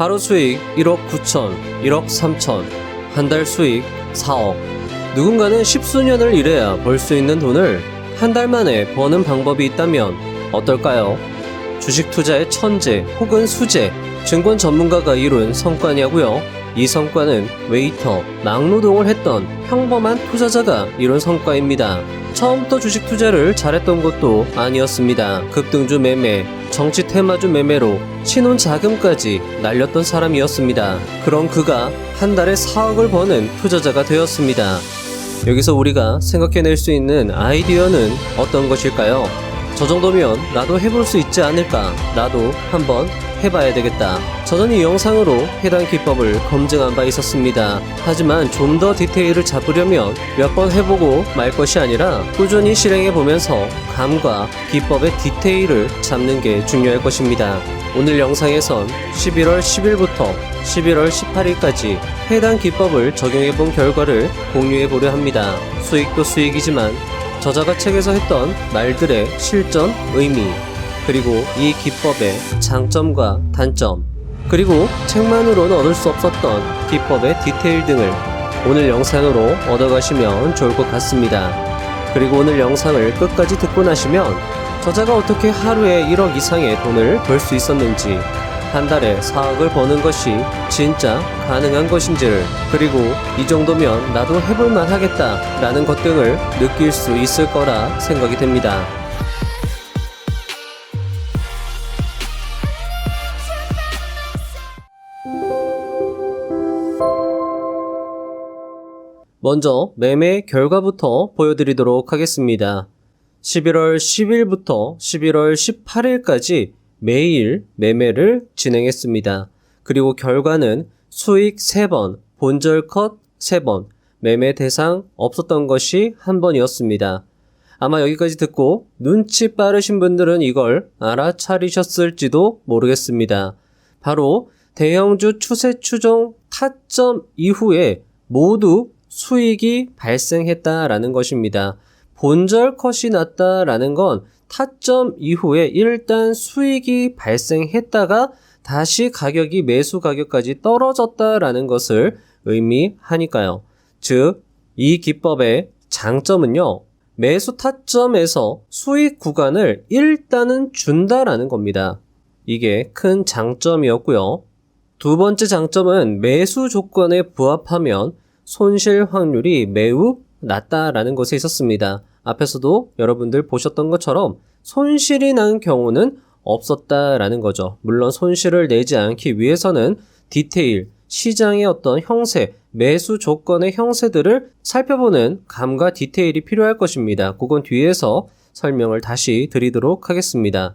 하루 수익 1억 9천, 1억 3천, 한 달 수익 4억. 누군가는 십수년을 일해야 벌 수 있는 돈을 한 달 만에 버는 방법이 있다면 어떨까요? 주식 투자의 천재 혹은 수재, 증권 전문가가 이룬 성과냐고요? 이 성과는 웨이터, 막노동을 했던 평범한 투자자가 이룬 성과입니다. 처음부터 주식 투자를 잘했던 것도 아니었습니다. 급등주 매매, 정치 테마주 매매로 신혼 자금까지 날렸던 사람이었습니다. 그런 그가 한 달에 4억을 버는 투자자가 되었습니다. 여기서 우리가 생각해낼 수 있는 아이디어는 어떤 것일까요? 저 정도면 나도 해볼 수 있지 않을까? 나도 한번 해봐야 되겠다. 저는 이 영상으로 해당 기법을 검증한 바 있었습니다. 하지만 좀 더 디테일을 잡으려면 몇 번 해보고 말 것이 아니라 꾸준히 실행해보면서 감과 기법의 디테일을 잡는 게 중요할 것입니다. 오늘 영상에선 11월 10일부터 11월 18일까지 해당 기법을 적용해본 결과를 공유해보려 합니다. 수익도 수익이지만 저자가 책에서 했던 말들의 실전 의미, 그리고 이 기법의 장점과 단점, 그리고 책만으로는 얻을 수 없었던 기법의 디테일 등을 오늘 영상으로 얻어가시면 좋을 것 같습니다. 그리고 오늘 영상을 끝까지 듣고 나시면 저자가 어떻게 하루에 1억 이상의 돈을 벌 수 있었는지, 한 달에 4억을 버는 것이 진짜 가능한 것인지를, 그리고 이 정도면 나도 해볼만 하겠다 라는 것 등을 느낄 수 있을 거라 생각이 됩니다. 먼저 매매 결과부터 보여드리도록 하겠습니다. 11월 10일부터 11월 18일까지 매일 매매를 진행했습니다. 그리고 결과는 수익 3번, 본절 컷 3번, 매매 대상 없었던 것이 1번이었습니다. 아마 여기까지 듣고 눈치 빠르신 분들은 이걸 알아차리셨을지도 모르겠습니다. 바로 대형주 추세 추종 타점 이후에 모두 수익이 발생했다라는 것입니다. 본절 컷이 났다라는 건 타점 이후에 일단 수익이 발생했다가 다시 가격이 매수 가격까지 떨어졌다라는 것을 의미하니까요. 즉, 이 기법의 장점은요, 매수 타점에서 수익 구간을 일단은 준다라는 겁니다. 이게 큰 장점이었고요. 두 번째 장점은 매수 조건에 부합하면 손실 확률이 매우 낮다라는 것에 있었습니다. 앞에서도 여러분들 보셨던 것처럼 손실이 난 경우는 없었다라는 거죠. 물론 손실을 내지 않기 위해서는 디테일, 시장의 어떤 형세, 매수 조건의 형세들을 살펴보는 감과 디테일이 필요할 것입니다. 그건 뒤에서 설명을 다시 드리도록 하겠습니다.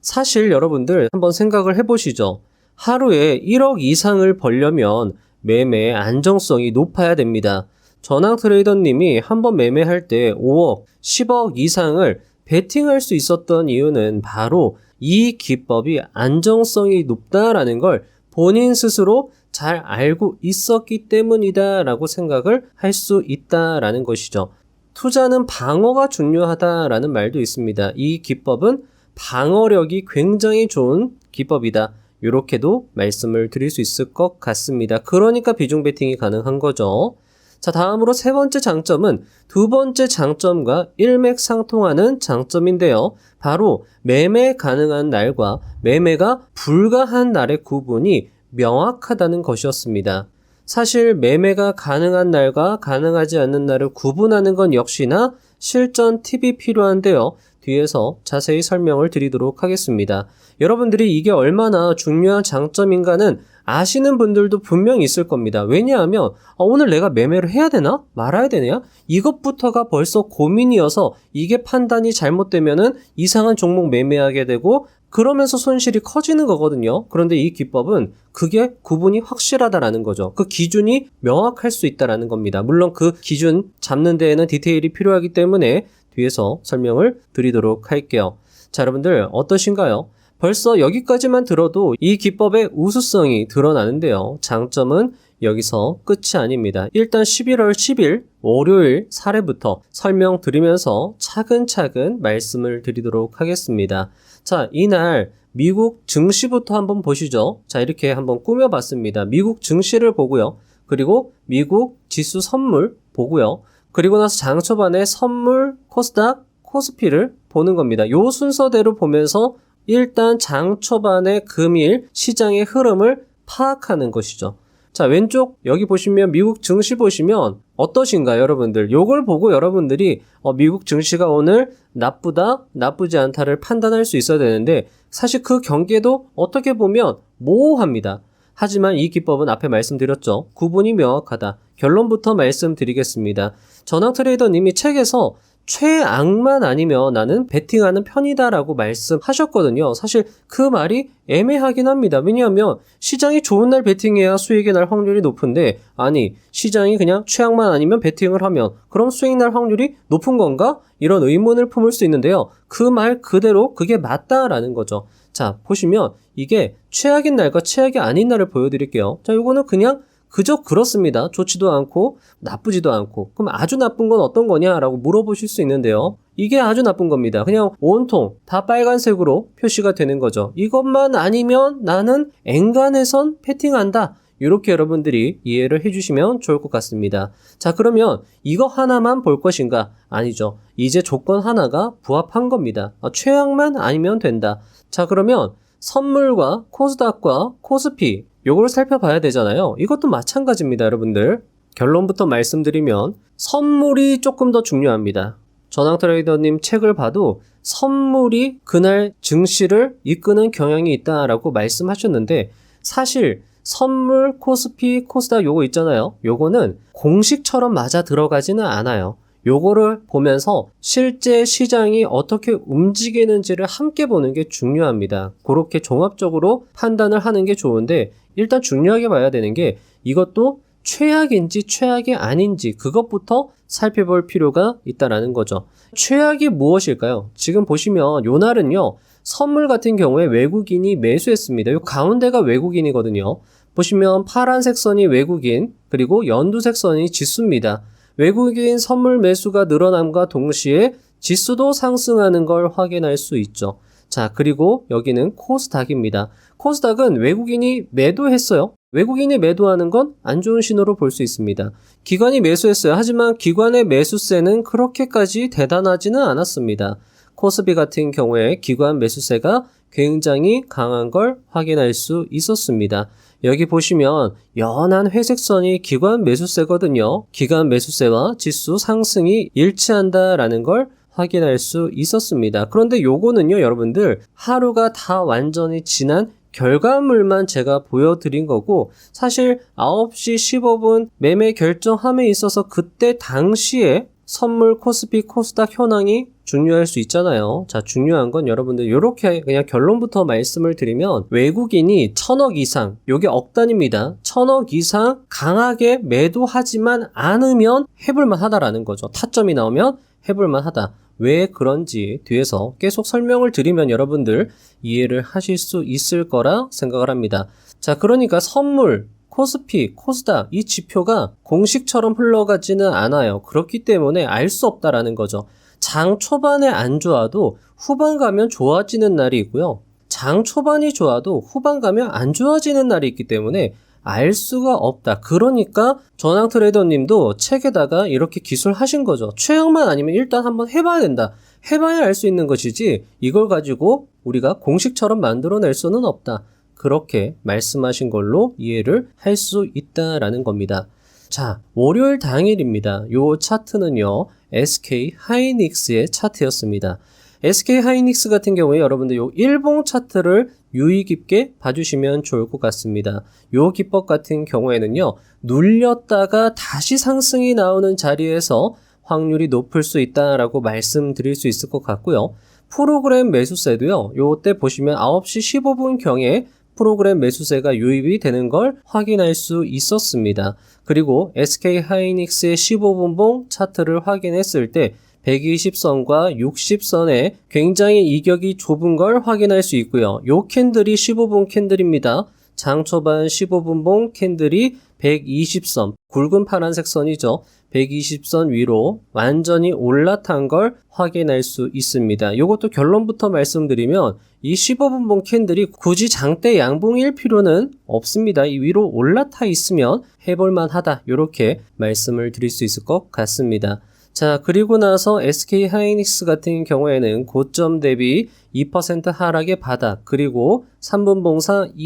사실 여러분들 한번 생각을 해보시죠. 하루에 1억 이상을 벌려면 매매의 안정성이 높아야 됩니다. 전황 트레이더님이 한번 매매할 때 5억, 10억 이상을 베팅할 수 있었던 이유는 바로 이 기법이 안정성이 높다라는 걸 본인 스스로 잘 알고 있었기 때문이다 라고 생각을 할 수 있다라는 것이죠. 투자는 방어가 중요하다라는 말도 있습니다. 이 기법은 방어력이 굉장히 좋은 기법이다. 이렇게도 말씀을 드릴 수 있을 것 같습니다. 그러니까 비중 베팅이 가능한 거죠. 자, 다음으로 세 번째 장점은 두 번째 장점과 일맥상통하는 장점인데요. 바로 매매 가능한 날과 매매가 불가한 날의 구분이 명확하다는 것이었습니다. 사실 매매가 가능한 날과 가능하지 않는 날을 구분하는 건 역시나 실전 팁이 필요한데요. 뒤에서 자세히 설명을 드리도록 하겠습니다. 여러분들이 이게 얼마나 중요한 장점인가는 아시는 분들도 분명히 있을 겁니다. 왜냐하면 오늘 내가 매매를 해야 되나? 말아야 되냐? 이것부터가 벌써 고민이어서 이게 판단이 잘못되면은 이상한 종목 매매하게 되고 그러면서 손실이 커지는 거거든요. 그런데 이 기법은 그게 구분이 확실하다라는 거죠. 그 기준이 명확할 수 있다라는 겁니다. 물론 그 기준 잡는 데에는 디테일이 필요하기 때문에 뒤에서 설명을 드리도록 할게요. 자, 여러분들 어떠신가요? 벌써 여기까지만 들어도 이 기법의 우수성이 드러나는데요. 장점은 여기서 끝이 아닙니다. 일단 11월 10일 월요일 사례부터 설명드리면서 차근차근 말씀을 드리도록 하겠습니다. 자, 이날 미국 증시부터 한번 보시죠. 자, 이렇게 한번 꾸며봤습니다. 미국 증시를 보고요. 그리고 미국 지수 선물 보고요. 그리고 나서 장 초반에 선물, 코스닥, 코스피를 보는 겁니다. 요 순서대로 보면서 일단 장 초반의 금일 시장의 흐름을 파악하는 것이죠. 자, 왼쪽 여기 보시면 미국 증시 보시면 어떠신가요, 여러분들? 요걸 보고 여러분들이 미국 증시가 오늘 나쁘다, 나쁘지 않다를 판단할 수 있어야 되는데 사실 그 경계도 어떻게 보면 모호합니다. 하지만 이 기법은 앞에 말씀드렸죠. 구분이 명확하다. 결론부터 말씀드리겠습니다. 전황 트레이더님이 책에서 최악만 아니면 나는 베팅하는 편이다라고 말씀하셨거든요. 사실 그 말이 애매하긴 합니다. 왜냐하면 시장이 좋은 날 베팅해야 수익이 날 확률이 높은데 아니 시장이 그냥 최악만 아니면 베팅을 하면 그럼 수익 날 확률이 높은 건가? 이런 의문을 품을 수 있는데요. 그 말 그대로 그게 맞다라는 거죠. 자, 보시면 이게 최악인 날과 최악이 아닌 날을 보여드릴게요. 자, 요거는 그냥 그저 그렇습니다. 좋지도 않고 나쁘지도 않고. 그럼 아주 나쁜 건 어떤 거냐라고 물어보실 수 있는데요. 이게 아주 나쁜 겁니다. 그냥 온통 다 빨간색으로 표시가 되는 거죠. 이것만 아니면 나는 엔간해선 패팅한다. 이렇게 여러분들이 이해를 해주시면 좋을 것 같습니다. 자, 그러면 이거 하나만 볼 것인가? 아니죠. 이제 조건 하나가 부합한 겁니다. 최악만 아니면 된다. 자, 그러면 선물과 코스닥과 코스피 요걸 살펴봐야 되잖아요. 이것도 마찬가지입니다, 여러분들. 결론부터 말씀드리면 선물이 조금 더 중요합니다. 전황 트레이더님 책을 봐도 선물이 그날 증시를 이끄는 경향이 있다라고 말씀하셨는데 사실 선물, 코스피, 코스닥 요거 있잖아요. 요거는 공식처럼 맞아 들어가지는 않아요. 요거를 보면서 실제 시장이 어떻게 움직이는지를 함께 보는 게 중요합니다. 그렇게 종합적으로 판단을 하는 게 좋은데 일단 중요하게 봐야 되는 게 이것도 최악인지 최악이 아닌지 그것부터 살펴볼 필요가 있다라는 거죠. 최악이 무엇일까요? 지금 보시면 요 날은요. 선물 같은 경우에 외국인이 매수했습니다. 요 가운데가 외국인이거든요. 보시면 파란색 선이 외국인 그리고 연두색 선이 지수입니다. 외국인 선물 매수가 늘어남과 동시에 지수도 상승하는 걸 확인할 수 있죠. 자, 그리고 여기는 코스닥입니다. 코스닥은 외국인이 매도했어요. 외국인이 매도하는 건 안 좋은 신호로 볼 수 있습니다. 기관이 매수했어요. 하지만 기관의 매수세는 그렇게까지 대단하지는 않았습니다. 코스피 같은 경우에 기관 매수세가 굉장히 강한 걸 확인할 수 있었습니다. 여기 보시면 연한 회색선이 기관 매수세거든요. 기관 매수세와 지수 상승이 일치한다라는 걸 확인할 수 있었습니다. 그런데 요거는요, 여러분들 하루가 다 완전히 지난 결과물만 제가 보여드린 거고 사실 9시 15분 매매 결정함에 있어서 그때 당시에 선물 코스피 코스닥 현황이 중요할 수 있잖아요. 자, 중요한 건 여러분들 이렇게 그냥 결론부터 말씀을 드리면 외국인이 1000억 이상, 요게 억 단위입니다. 1000억 이상 강하게 매도하지만 않으면 해볼만 하다라는 거죠. 타점이 나오면 해볼만 하다. 왜 그런지 뒤에서 계속 설명을 드리면 여러분들 이해를 하실 수 있을 거라 생각을 합니다. 자, 그러니까 선물, 코스피, 코스닥 이 지표가 공식처럼 흘러가지는 않아요. 그렇기 때문에 알 수 없다라는 거죠. 장 초반에 안 좋아도 후반 가면 좋아지는 날이 있고요. 장 초반이 좋아도 후반 가면 안 좋아지는 날이 있기 때문에 알 수가 없다. 그러니까 전황 트레이더님도 책에다가 이렇게 기술하신 거죠. 최악만 아니면 일단 한번 해봐야 된다. 해봐야 알 수 있는 것이지 이걸 가지고 우리가 공식처럼 만들어낼 수는 없다. 그렇게 말씀하신 걸로 이해를 할 수 있다라는 겁니다. 자, 월요일 당일입니다. 요 차트는요, SK 하이닉스의 차트였습니다. SK 하이닉스 같은 경우에 여러분들 요 일봉 차트를 유의 깊게 봐주시면 좋을 것 같습니다. 요 기법 같은 경우에는요, 눌렸다가 다시 상승이 나오는 자리에서 확률이 높을 수 있다라고 말씀드릴 수 있을 것 같고요. 프로그램 매수세도요, 요때 보시면 9시 15분 경에 프로그램 매수세가 유입이 되는 걸 확인할 수 있었습니다. 그리고 SK 하이닉스의 15분봉 차트를 확인했을 때 120선과 60선에 굉장히 이격이 좁은 걸 확인할 수 있고요. 요 캔들이 15분 캔들입니다. 장 초반 15분봉 캔들이 120선, 굵은 파란색 선이죠. 120선 위로 완전히 올라탄 걸 확인할 수 있습니다. 이것도 결론부터 말씀드리면 이 15분봉 캔들이 굳이 장대 양봉일 필요는 없습니다. 이 위로 올라타 있으면 해볼만 하다. 이렇게 말씀을 드릴 수 있을 것 같습니다. 자, 그리고 나서 SK 하이닉스 같은 경우에는 고점 대비 2% 하락의 바닥, 그리고 3분봉상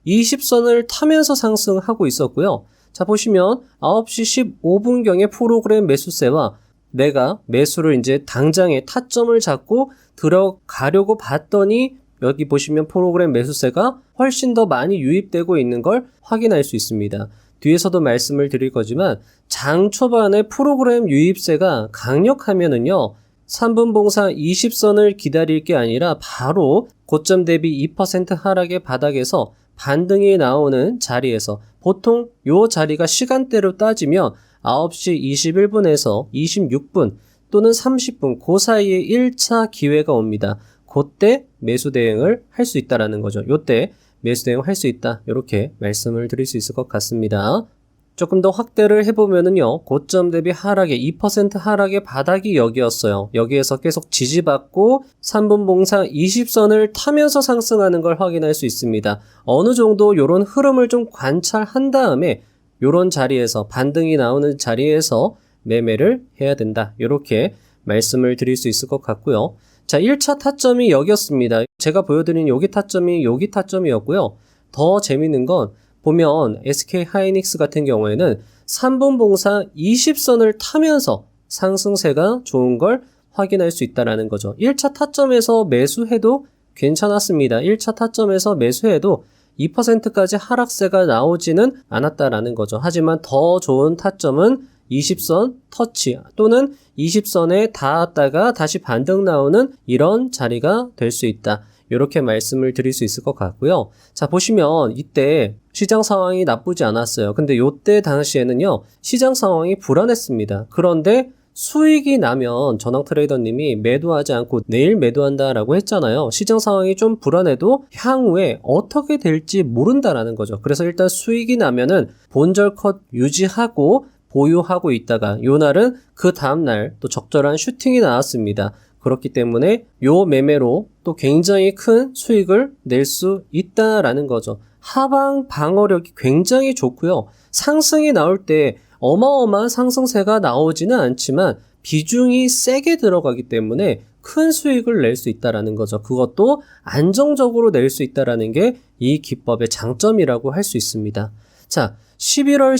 20선을 타면서 상승하고 있었고요. 자, 보시면 9시 15분경에 프로그램 매수세와 내가 매수를 이제 당장에 타점을 잡고 들어가려고 봤더니 여기 보시면 프로그램 매수세가 훨씬 더 많이 유입되고 있는 걸 확인할 수 있습니다. 뒤에서도 말씀을 드릴 거지만 장 초반에 프로그램 유입세가 강력하면은요, 3분봉상 20선을 기다릴 게 아니라 바로 고점 대비 2% 하락의 바닥에서 반등이 나오는 자리에서, 보통 요 자리가 시간대로 따지면 9시 21분에서 26분 또는 30분 그 사이에 1차 기회가 옵니다. 그때 매수 대응을 할 수 있다라는 거죠. 요때 매수 대응을 할 수 있다. 이렇게 말씀을 드릴 수 있을 것 같습니다. 조금 더 확대를 해보면은요, 고점 대비 하락의 2% 하락의 바닥이 여기였어요. 여기에서 계속 지지받고 3분봉상 20선을 타면서 상승하는 걸 확인할 수 있습니다. 어느 정도 요런 흐름을 좀 관찰한 다음에 요런 자리에서, 반등이 나오는 자리에서 매매를 해야 된다. 이렇게 말씀을 드릴 수 있을 것 같고요. 자, 1차 타점이 여기였습니다. 제가 보여드린 여기 타점이었고요. 더 재밌는 건 보면 SK 하이닉스 같은 경우에는 3분봉상 20선을 타면서 상승세가 좋은 걸 확인할 수 있다는 거죠. 1차 타점에서 매수해도 괜찮았습니다. 1차 타점에서 매수해도 2%까지 하락세가 나오지는 않았다라는 거죠. 하지만 더 좋은 타점은 20선 터치 또는 20선에 닿았다가 다시 반등 나오는 이런 자리가 될 수 있다. 이렇게 말씀을 드릴 수 있을 것 같고요. 자, 보시면 이때 시장 상황이 나쁘지 않았어요. 근데 요때 당시에는요, 시장 상황이 불안했습니다. 그런데 수익이 나면 전황 트레이더님이 매도하지 않고 내일 매도한다라고 했잖아요. 시장 상황이 좀 불안해도 향후에 어떻게 될지 모른다라는 거죠. 그래서 일단 수익이 나면은 본절 컷 유지하고 보유하고 있다가 요 날은 그 다음날 또 적절한 슈팅이 나왔습니다. 그렇기 때문에 요 매매로 또 굉장히 큰 수익을 낼 수 있다라는 거죠. 하방 방어력이 굉장히 좋고요. 상승이 나올 때 어마어마한 상승세가 나오지는 않지만 비중이 세게 들어가기 때문에 큰 수익을 낼 수 있다라는 거죠. 그것도 안정적으로 낼 수 있다라는 게 이 기법의 장점이라고 할 수 있습니다. 자, 11월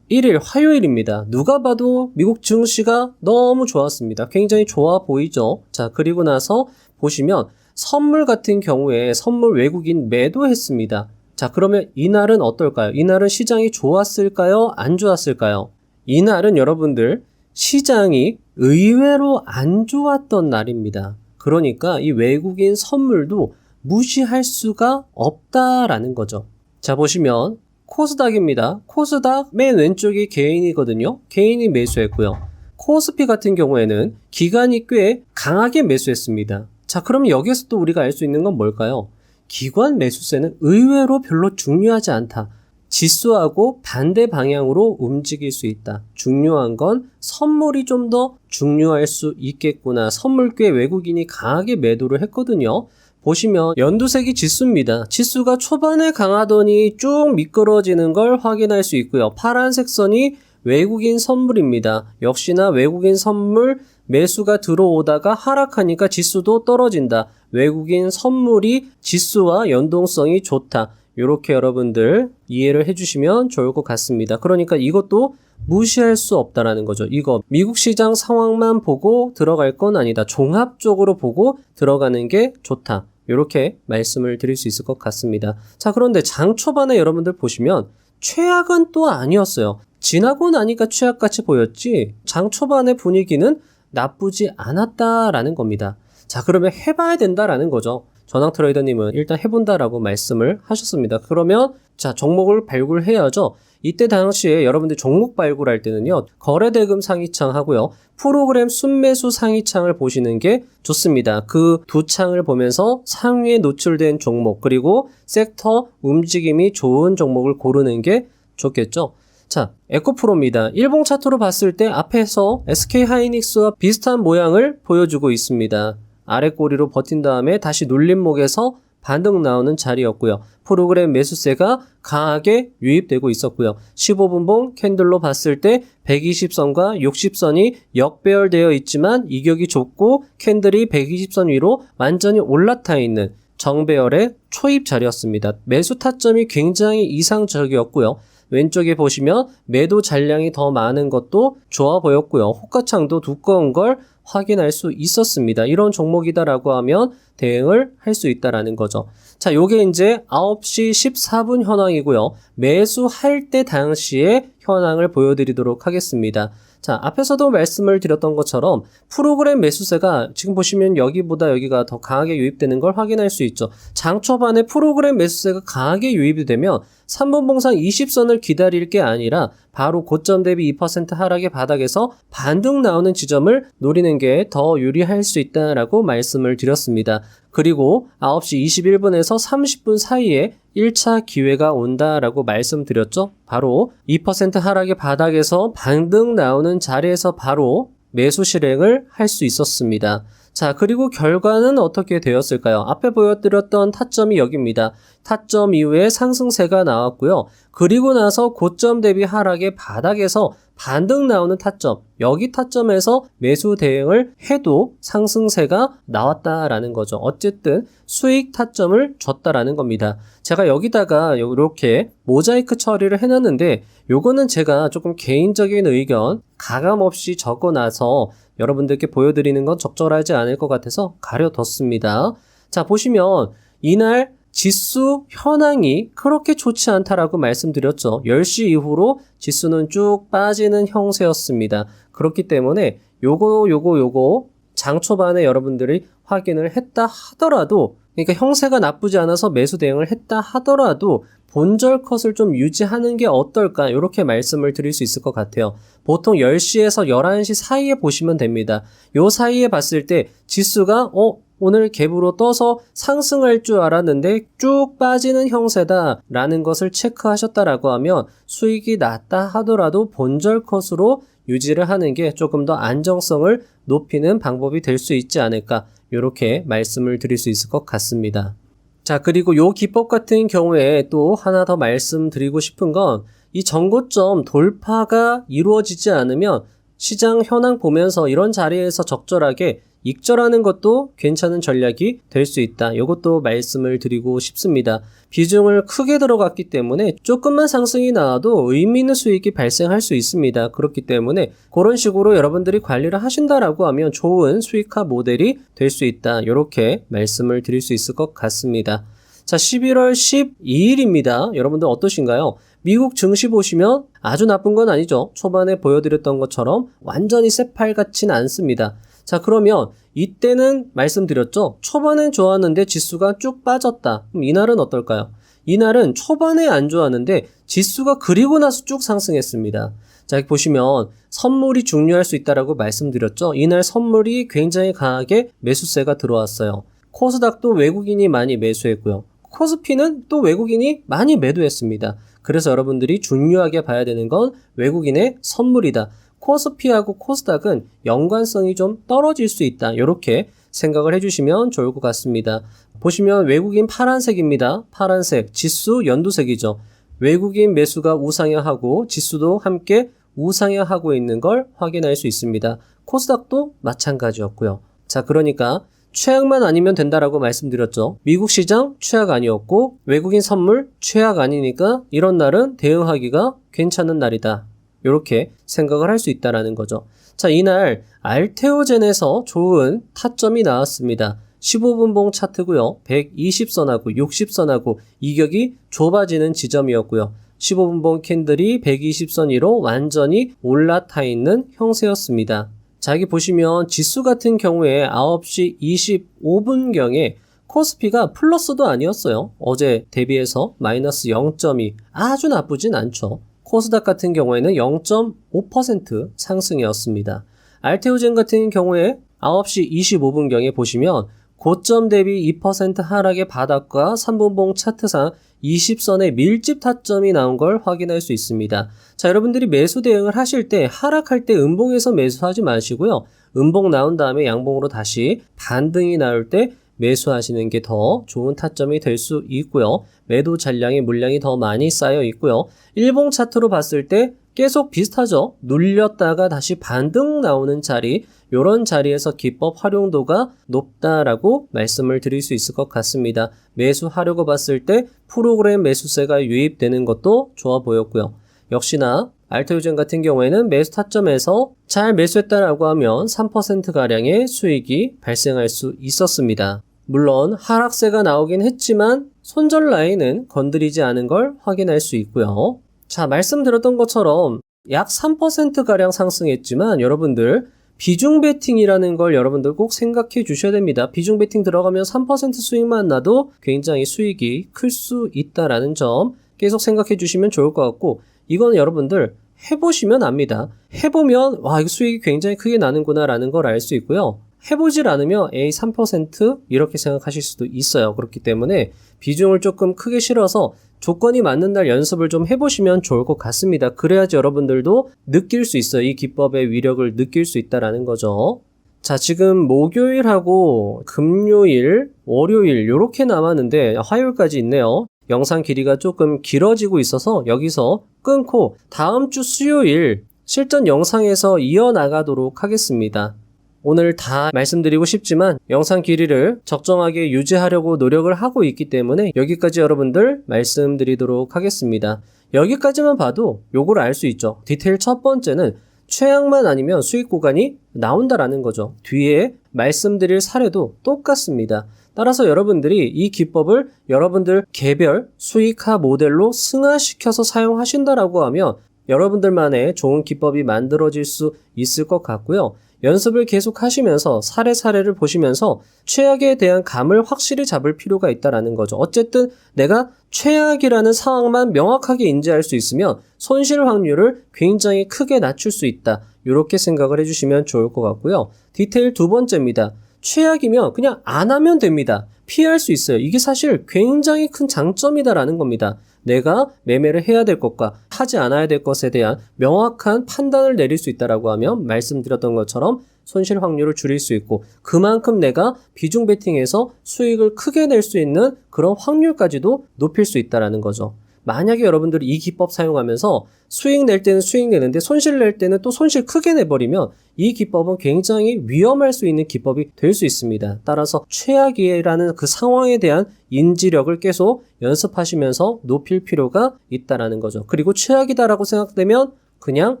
11일 화요일입니다. 누가 봐도 미국 증시가 너무 좋았습니다. 굉장히 좋아 보이죠? 자, 그리고 나서 보시면 선물 같은 경우에 선물 외국인 매도했습니다. 자, 그러면 이날은 어떨까요? 이날은 시장이 좋았을까요? 안 좋았을까요? 이날은 여러분들 시장이 의외로 안 좋았던 날입니다. 그러니까 이 외국인 선물도 무시할 수가 없다라는 거죠. 자, 보시면 코스닥입니다. 코스닥 맨 왼쪽이 개인이거든요. 개인이 매수했고요. 코스피 같은 경우에는 기관이 꽤 강하게 매수했습니다. 자, 그럼 여기서 또 우리가 알 수 있는 건 뭘까요? 기관 매수세는 의외로 별로 중요하지 않다. 지수하고 반대 방향으로 움직일 수 있다. 중요한 건 선물이 좀 더 중요할 수 있겠구나. 선물 꽤 외국인이 강하게 매도를 했거든요. 보시면 연두색이 지수입니다. 지수가 초반에 강하더니 쭉 미끄러지는 걸 확인할 수 있고요. 파란색 선이 외국인 선물입니다. 역시나 외국인 선물 매수가 들어오다가 하락하니까 지수도 떨어진다. 외국인 선물이 지수와 연동성이 좋다. 이렇게 여러분들 이해를 해주시면 좋을 것 같습니다. 그러니까 이것도 무시할 수 없다라는 거죠. 이거 미국 시장 상황만 보고 들어갈 건 아니다. 종합적으로 보고 들어가는 게 좋다. 이렇게 말씀을 드릴 수 있을 것 같습니다. 자, 그런데 장 초반에 여러분들 보시면 최악은 또 아니었어요. 지나고 나니까 최악같이 보였지 장 초반의 분위기는 나쁘지 않았다라는 겁니다. 자, 그러면 해봐야 된다라는 거죠. 전황 트레이더님은 일단 해본다라고 말씀을 하셨습니다. 그러면 자, 종목을 발굴해야죠. 이때 당시에 여러분들 종목 발굴할 때는요, 거래대금 상위창 하고요, 프로그램 순매수 상위창을 보시는 게 좋습니다. 그 두 창을 보면서 상위에 노출된 종목, 그리고 섹터 움직임이 좋은 종목을 고르는 게 좋겠죠. 자, 에코프로입니다. 일봉 차트로 봤을 때 앞에서 SK하이닉스와 비슷한 모양을 보여주고 있습니다. 아래 꼬리로 버틴 다음에 다시 눌림목에서 반등 나오는 자리였고요. 프로그램 매수세가 강하게 유입되고 있었고요. 15분봉 캔들로 봤을 때 120선과 60선이 역배열되어 있지만 이격이 좁고 캔들이 120선 위로 완전히 올라타 있는 정배열의 초입 자리였습니다. 매수 타점이 굉장히 이상적이었고요. 왼쪽에 보시면 매도 잔량이 더 많은 것도 좋아 보였고요. 호가창도 두꺼운 걸 확인할 수 있었습니다. 이런 종목이다라고 하면 대응을 할 수 있다라는 거죠. 자, 요게 이제 9시 14분 현황이고요. 매수할 때 당시의 현황을 보여드리도록 하겠습니다. 자, 앞에서도 말씀을 드렸던 것처럼 프로그램 매수세가 지금 보시면 여기보다 여기가 더 강하게 유입되는 걸 확인할 수 있죠. 장 초반에 프로그램 매수세가 강하게 유입이 되면 3분봉상 20선을 기다릴 게 아니라 바로 고점 대비 2% 하락의 바닥에서 반등 나오는 지점을 노리는 게 더 유리할 수 있다라고 말씀을 드렸습니다. 그리고 9시 21분에서 30분 사이에 1차 기회가 온다라고 말씀드렸죠. 바로 2% 하락의 바닥에서 반등 나오는 자리에서 바로 매수 실행을 할 수 있었습니다. 자, 그리고 결과는 어떻게 되었을까요? 앞에 보여드렸던 타점이 여기입니다. 타점 이후에 상승세가 나왔고요. 그리고 나서 고점 대비 하락의 바닥에서 반등 나오는 타점, 여기 타점에서 매수 대응을 해도 상승세가 나왔다라는 거죠. 어쨌든 수익 타점을 줬다라는 겁니다. 제가 여기다가 이렇게 모자이크 처리를 해놨는데 요거는 제가 조금 개인적인 의견 가감없이 적어놔서 여러분들께 보여드리는 건 적절하지 않을 것 같아서 가려뒀습니다. 자, 보시면 이날 지수 현황이 그렇게 좋지 않다라고 말씀드렸죠. 10시 이후로 지수는 쭉 빠지는 형세였습니다. 그렇기 때문에 요거 장 초반에 여러분들이 확인을 했다 하더라도, 그러니까 형세가 나쁘지 않아서 매수 대응을 했다 하더라도 본절 컷을 좀 유지하는 게 어떨까, 이렇게 말씀을 드릴 수 있을 것 같아요. 보통 10시에서 11시 사이에 보시면 됩니다. 요 사이에 봤을 때 지수가 오늘 갭으로 떠서 상승할 줄 알았는데 쭉 빠지는 형세다 라는 것을 체크하셨다라고 하면 수익이 낮다 하더라도 본절 컷으로 유지를 하는 게 조금 더 안정성을 높이는 방법이 될 수 있지 않을까, 이렇게 말씀을 드릴 수 있을 것 같습니다. 자, 그리고 요 기법 같은 경우에 또 하나 더 말씀드리고 싶은 건, 이 전고점 돌파가 이루어지지 않으면 시장 현황 보면서 이런 자리에서 적절하게 익절하는 것도 괜찮은 전략이 될 수 있다. 이것도 말씀을 드리고 싶습니다. 비중을 크게 들어갔기 때문에 조금만 상승이 나와도 의미 있는 수익이 발생할 수 있습니다. 그렇기 때문에 그런 식으로 여러분들이 관리를 하신다라고 하면 좋은 수익화 모델이 될 수 있다. 이렇게 말씀을 드릴 수 있을 것 같습니다. 자, 11월 12일입니다. 여러분들 어떠신가요? 미국 증시 보시면 아주 나쁜 건 아니죠. 초반에 보여드렸던 것처럼 완전히 새빨갛진 않습니다. 자, 그러면 이때는 말씀드렸죠. 초반엔 좋았는데 지수가 쭉 빠졌다. 그럼 이날은 어떨까요? 이날은 초반에 안 좋았는데 지수가 그리고 나서 쭉 상승했습니다. 자, 여기 보시면 선물이 중요할 수 있다라고 말씀드렸죠. 이날 선물이 굉장히 강하게 매수세가 들어왔어요. 코스닥도 외국인이 많이 매수했고요. 코스피는 또 외국인이 많이 매도했습니다. 그래서 여러분들이 중요하게 봐야 되는 건 외국인의 선물이다. 코스피하고 코스닥은 연관성이 좀 떨어질 수 있다. 이렇게 생각을 해주시면 좋을 것 같습니다. 보시면 외국인 파란색입니다. 파란색, 지수 연두색이죠. 외국인 매수가 우상향하고 지수도 함께 우상향하고 있는 걸 확인할 수 있습니다. 코스닥도 마찬가지였고요. 자, 그러니까 최악만 아니면 된다라고 말씀드렸죠. 미국 시장 최악 아니었고 외국인 선물 최악 아니니까 이런 날은 대응하기가 괜찮은 날이다. 이렇게 생각을 할 수 있다라는 거죠. 자, 이날 알테오젠에서 좋은 타점이 나왔습니다. 15분봉 차트고요. 120선하고 60선하고 이격이 좁아지는 지점이었고요. 15분봉 캔들이 120선 위로 완전히 올라타 있는 형세였습니다. 자, 여기 보시면 지수 같은 경우에 9시 25분경에 코스피가 플러스도 아니었어요. 어제 대비해서 마이너스 0.2, 아주 나쁘진 않죠. 코스닥 같은 경우에는 0.5% 상승이었습니다. 알테오젠 같은 경우에 9시 25분경에 보시면 고점 대비 2% 하락의 바닥과 3분봉 차트상 20선의 밀집 타점이 나온 걸 확인할 수 있습니다. 자, 여러분들이 매수 대응을 하실 때 하락할 때 음봉에서 매수하지 마시고요. 음봉 나온 다음에 양봉으로 다시 반등이 나올 때 매수하시는 게 더 좋은 타점이 될 수 있고요. 매도 잔량의 물량이 더 많이 쌓여 있고요. 일봉 차트로 봤을 때 계속 비슷하죠. 눌렸다가 다시 반등 나오는 자리, 이런 자리에서 기법 활용도가 높다라고 말씀을 드릴 수 있을 것 같습니다. 매수하려고 봤을 때 프로그램 매수세가 유입되는 것도 좋아 보였고요. 역시나 알테오젠 같은 경우에는 매수 타점에서 잘 매수했다라고 하면 3%가량의 수익이 발생할 수 있었습니다. 물론 하락세가 나오긴 했지만 손절 라인은 건드리지 않은 걸 확인할 수 있고요. 자, 말씀드렸던 것처럼 약 3%가량 상승했지만 여러분들 비중 베팅이라는 걸 여러분들 꼭 생각해 주셔야 됩니다. 비중 베팅 들어가면 3% 수익만 나도 굉장히 수익이 클 수 있다라는 점 계속 생각해 주시면 좋을 것 같고, 이건 여러분들 해보시면 압니다. 해보면 와, 이거 수익이 굉장히 크게 나는구나 라는 걸 알 수 있고요. 해보질 않으면 3% 이렇게 생각하실 수도 있어요. 그렇기 때문에 비중을 조금 크게 실어서 조건이 맞는 날 연습을 좀 해보시면 좋을 것 같습니다. 그래야지 여러분들도 느낄 수 있어요. 이 기법의 위력을 느낄 수 있다라는 거죠. 자, 지금 목요일하고 금요일, 월요일 이렇게 남았는데 화요일까지 있네요. 영상 길이가 조금 길어지고 있어서 여기서 끊고 다음 주 수요일 실전 영상에서 이어나가도록 하겠습니다. 오늘 다 말씀드리고 싶지만 영상 길이를 적정하게 유지하려고 노력을 하고 있기 때문에 여기까지 여러분들 말씀드리도록 하겠습니다. 여기까지만 봐도 요거를 알 수 있죠. 디테일 첫 번째는 최악만 아니면 수익 구간이 나온다라는 거죠. 뒤에 말씀드릴 사례도 똑같습니다. 따라서 여러분들이 이 기법을 여러분들 개별 수익화 모델로 승화시켜서 사용하신다라고 하면 여러분들만의 좋은 기법이 만들어질 수 있을 것 같고요. 연습을 계속 하시면서 사례를 보시면서 최악에 대한 감을 확실히 잡을 필요가 있다라는 거죠. 어쨌든 내가 최악이라는 상황만 명확하게 인지할 수 있으면 손실 확률을 굉장히 크게 낮출 수 있다. 이렇게 생각을 해주시면 좋을 것 같고요. 디테일 두 번째입니다. 최악이면 그냥 안 하면 됩니다. 피할 수 있어요. 이게 사실 굉장히 큰 장점이다라는 겁니다. 내가 매매를 해야 될 것과 하지 않아야 될 것에 대한 명확한 판단을 내릴 수 있다라고 하면 말씀드렸던 것처럼 손실 확률을 줄일 수 있고 그만큼 내가 비중 베팅에서 수익을 크게 낼 수 있는 그런 확률까지도 높일 수 있다라는 거죠. 만약에 여러분들이 이 기법 사용하면서 수익 낼 때는 수익 내는데 손실 낼 때는 또 손실 크게 내버리면 이 기법은 굉장히 위험할 수 있는 기법이 될 수 있습니다. 따라서 최악이라는 그 상황에 대한 인지력을 계속 연습하시면서 높일 필요가 있다라는 거죠. 그리고 최악이다라고 생각되면 그냥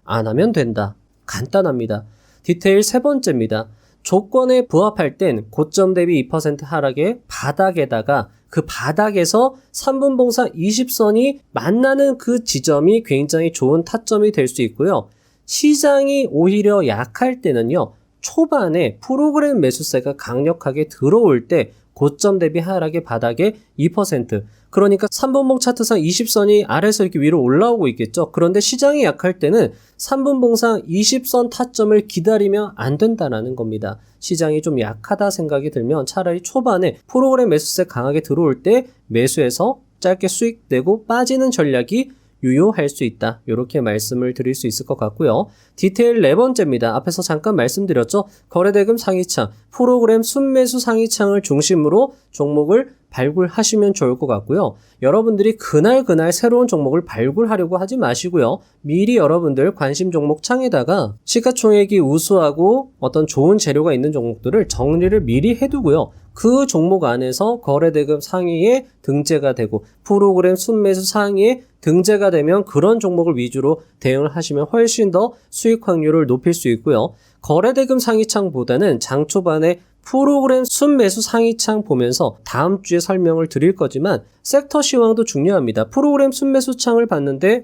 안 하면 된다. 간단합니다. 디테일 세 번째입니다. 조건에 부합할 땐 고점 대비 2% 하락의 바닥에다가 그 바닥에서 3분봉상 20선이 만나는 그 지점이 굉장히 좋은 타점이 될 수 있고요. 시장이 오히려 약할 때는요. 초반에 프로그램 매수세가 강력하게 들어올 때 고점 대비 하락의 바닥에 2%, 그러니까 3분봉 차트상 20선이 아래에서 이렇게 위로 올라오고 있겠죠. 그런데 시장이 약할 때는 3분봉상 20선 타점을 기다리면 안 된다는 겁니다. 시장이 좀 약하다 생각이 들면 차라리 초반에 프로그램 매수세 강하게 들어올 때 매수해서 짧게 수익 내고 빠지는 전략이 유효할 수 있다. 이렇게 말씀을 드릴 수 있을 것 같고요. 디테일 네 번째입니다. 앞에서 잠깐 말씀드렸죠. 거래대금 상위창, 프로그램 순매수 상위창을 중심으로 종목을 발굴하시면 좋을 것 같고요. 여러분들이 그날 새로운 종목을 발굴하려고 하지 마시고요. 미리 여러분들 관심 종목 창에다가 시가총액이 우수하고 어떤 좋은 재료가 있는 종목들을 정리를 미리 해두고요. 그 종목 안에서 거래대금 상위에 등재가 되고 프로그램 순매수 상위에 등재가 되면 그런 종목을 위주로 대응을 하시면 훨씬 더 수익 확률을 높일 수 있고요. 거래대금 상위창보다는 장 초반에 프로그램 순매수 상위창 보면서 다음 주에 설명을 드릴 거지만 섹터 시황도 중요합니다. 프로그램 순매수 창을 봤는데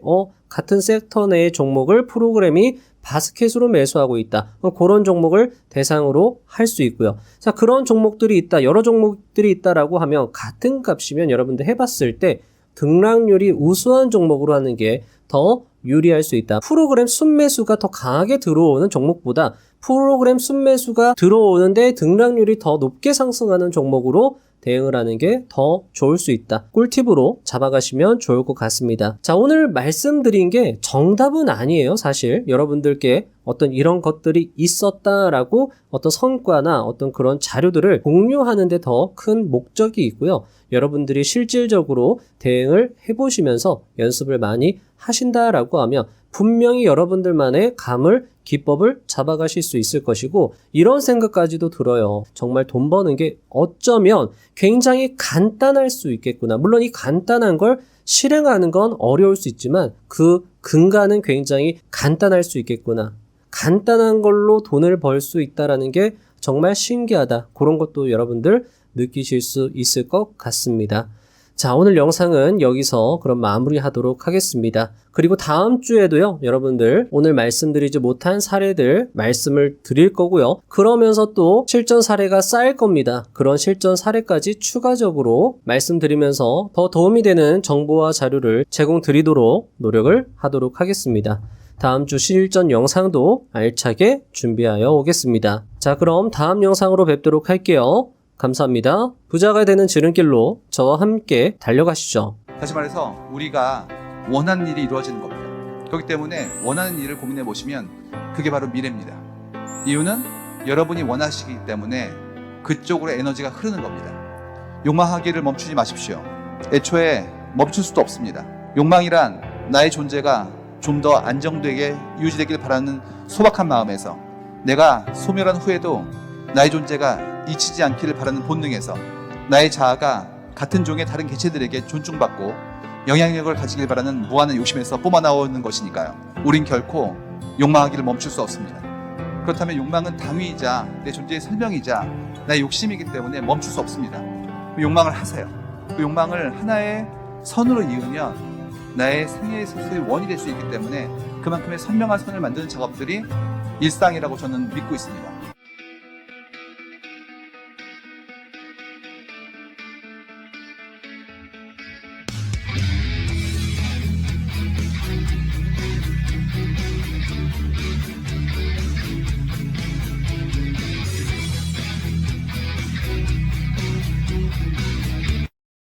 같은 섹터 내의 종목을 프로그램이 바스켓으로 매수하고 있다. 그런 종목을 대상으로 할 수 있고요. 자, 그런 종목들이 있다. 여러 종목들이 있다라고 하면 같은 값이면 여러분들 해봤을 때 등락률이 우수한 종목으로 하는 게 더 유리할 수 있다. 프로그램 순매수가 더 강하게 들어오는 종목보다 프로그램 순매수가 들어오는데 등락률이 더 높게 상승하는 종목으로 대응을 하는 게 더 좋을 수 있다. 꿀팁으로 잡아가시면 좋을 것 같습니다. 자, 오늘 말씀드린 게 정답은 아니에요. 사실 여러분들께 어떤 이런 것들이 있었다라고 어떤 성과나 어떤 그런 자료들을 공유하는 데 더 큰 목적이 있고요. 여러분들이 실질적으로 대응을 해보시면서 연습을 많이 하신다라고 하면 분명히 여러분들만의 감을 기법을 잡아가실 수 있을 것이고, 이런 생각까지도 들어요. 정말 돈 버는 게 어쩌면 굉장히 간단할 수 있겠구나. 물론 이 간단한 걸 실행하는 건 어려울 수 있지만 그 근간은 굉장히 간단할 수 있겠구나. 간단한 걸로 돈을 벌 수 있다라는 게 정말 신기하다. 그런 것도 여러분들 느끼실 수 있을 것 같습니다. 자, 오늘 영상은 여기서 그럼 마무리하도록 하겠습니다. 그리고 다음 주에도요, 여러분들 오늘 말씀드리지 못한 사례들 말씀을 드릴 거고요. 그러면서 또 실전 사례가 쌓일 겁니다. 그런 실전 사례까지 추가적으로 말씀드리면서 더 도움이 되는 정보와 자료를 제공드리도록 노력을 하도록 하겠습니다. 다음 주 실전 영상도 알차게 준비하여 오겠습니다. 자, 그럼 다음 영상으로 뵙도록 할게요. 감사합니다. 부자가 되는 지름길로 저와 함께 달려가시죠. 다시 말해서 우리가 원하는 일이 이루어지는 겁니다. 그렇기 때문에 원하는 일을 고민해 보시면 그게 바로 미래입니다. 이유는 여러분이 원하시기 때문에 그쪽으로 에너지가 흐르는 겁니다. 욕망하기를 멈추지 마십시오. 애초에 멈출 수도 없습니다. 욕망이란 나의 존재가 좀 더 안정되게 유지되길 바라는 소박한 마음에서, 내가 소멸한 후에도 나의 존재가 잊히지 않기를 바라는 본능에서, 나의 자아가 같은 종의 다른 개체들에게 존중받고 영향력을 가지길 바라는 무한한 욕심에서 뿜어나오는 것이니까요. 우린 결코 욕망하기를 멈출 수 없습니다. 그렇다면 욕망은 당위이자 내 존재의 설명이자 나의 욕심이기 때문에 멈출 수 없습니다. 그 욕망을 하세요. 그 욕망을 하나의 선으로 이으면 나의 생애의 소수의 원이 될 수 있기 때문에 그만큼의 선명한 선을 만드는 작업들이 일상이라고 저는 믿고 있습니다.